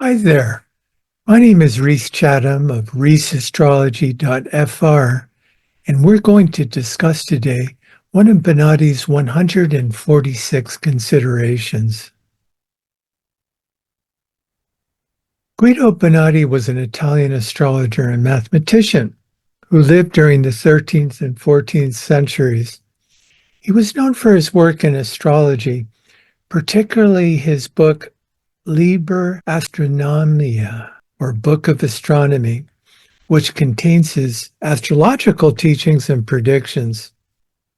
Hi there. My name is Reese Chatham of reeseastrology.fr, and we're going to discuss today one of Bonatti's 146 considerations. Guido Bonatti was an Italian astrologer and mathematician who lived during the 13th and 14th centuries. He was known for his work in astrology, particularly his book Liber Astronomiae, or Book of Astronomy, which contains his astrological teachings and predictions.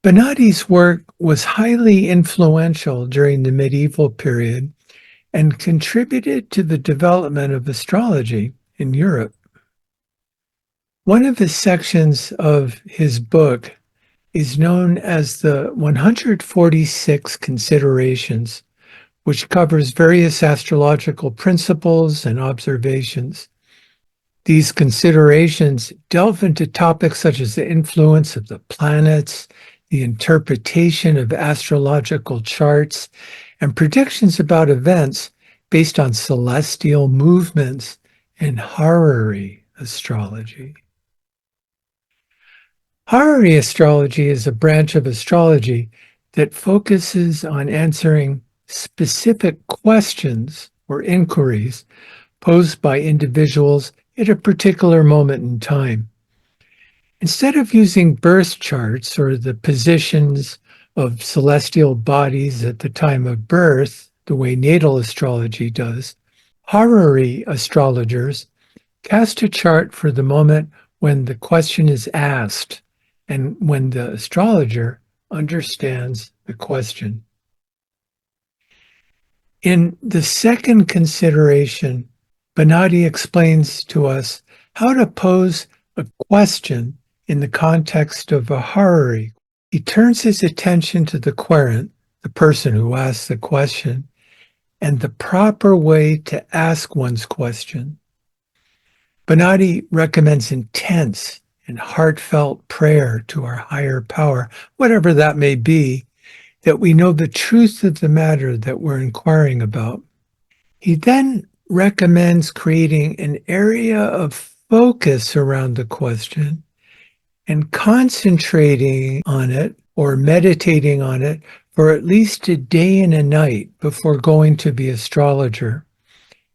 Bonatti's work was highly influential during the medieval period and contributed to the development of astrology in Europe. One of the sections of his book is known as the 146 Considerations, which covers various astrological principles and observations. These considerations delve into topics such as the influence of the planets, the interpretation of astrological charts, and predictions about events based on celestial movements and horary astrology. Horary astrology is a branch of astrology that focuses on answering specific questions or inquiries posed by individuals at a particular moment in time. Instead of using birth charts or the positions of celestial bodies at the time of birth, the way natal astrology does, horary astrologers cast a chart for the moment when the question is asked and when the astrologer understands the question. In the second consideration, Bonatti explains to us how to pose a question in the context of a horary. He turns his attention to the querent, the person who asks the question, and the proper way to ask one's question. Bonatti recommends intense and heartfelt prayer to our higher power, whatever that may be, that we know the truth of the matter that we're inquiring about. He then recommends creating an area of focus around the question and concentrating on it or meditating on it for at least a day and a night before going to the astrologer.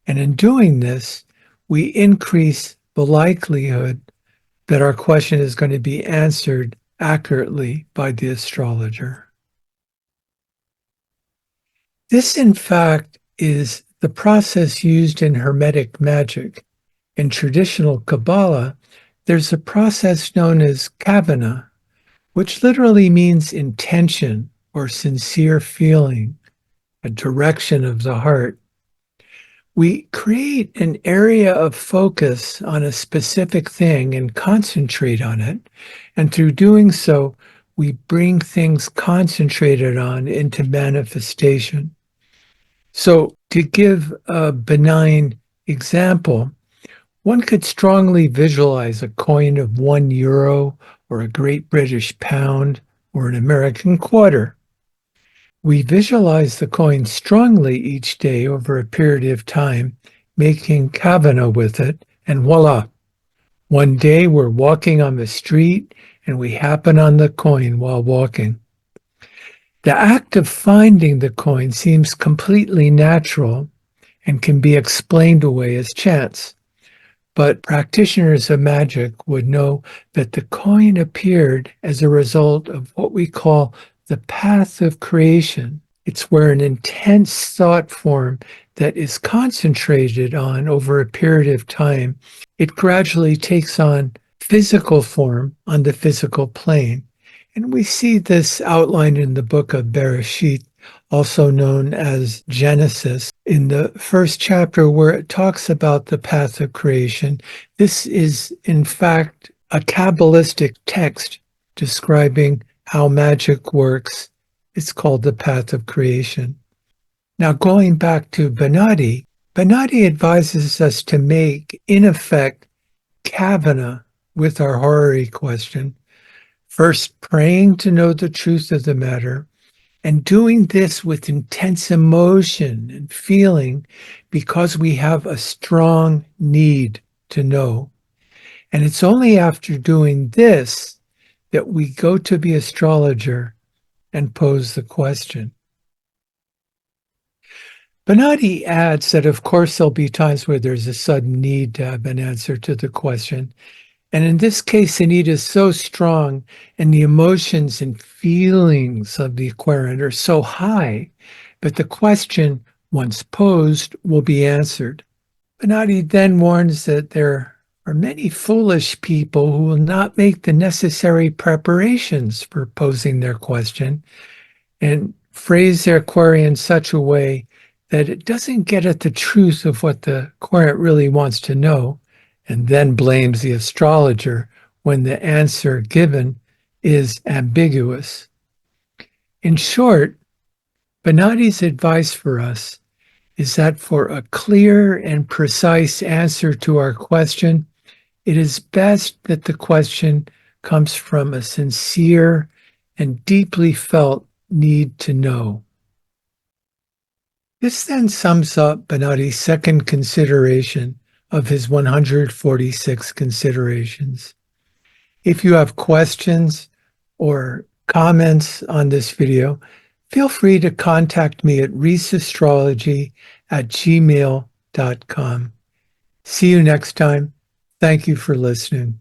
And in doing this, we increase the likelihood that our question is going to be answered accurately by the astrologer. This, in fact, is the process used in Hermetic magic. In traditional Kabbalah, there's a process known as kavana, which literally means intention or sincere feeling, a direction of the heart. We create an area of focus on a specific thing and concentrate on it, and through doing so, we bring things concentrated on into manifestation. So, to give a benign example, one could strongly visualize a coin of €1 or a Great British pound or an American quarter. We visualize the coin strongly each day over a period of time, making kavana with it, and voila. One day we're walking on the street and we happen on the coin while walking. The act of finding the coin seems completely natural and can be explained away as chance. But practitioners of magic would know that the coin appeared as a result of what we call the path of creation. It's where an intense thought form that is concentrated on over a period of time, it gradually takes on physical form on the physical plane. And we see this outlined in the book of Bereshit, also known as Genesis, in the first chapter where it talks about the path of creation. This is, in fact, a Kabbalistic text describing how magic works. It's called the path of creation. Now, going back to Bonatti, Bonatti advises us to make, in effect, kavana with our horary question, first praying to know the truth of the matter, And doing this with intense emotion and feeling because we have a strong need to know. And it's only after doing this that we go to the astrologer and pose the question. Bonatti adds that, of course, there'll be times where there's a sudden need to have an answer to the question. And in this case, the need is so strong and the emotions and feelings of the querent are so high that the question, once posed, will be answered. Bonatti then warns that there are many foolish people who will not make the necessary preparations for posing their question and phrase their query in such a way that it doesn't get at the truth of what the querent really wants to know, and then blames the astrologer when the answer given is ambiguous. In short, Bonatti's advice for us is that for a clear and precise answer to our question, it is best that the question comes from a sincere and deeply felt need to know. This then sums up Bonatti's second consideration of his 146 considerations. If you have questions or comments on this video, feel free to contact me at reisastrology@gmail.com. See you next time. Thank you for listening.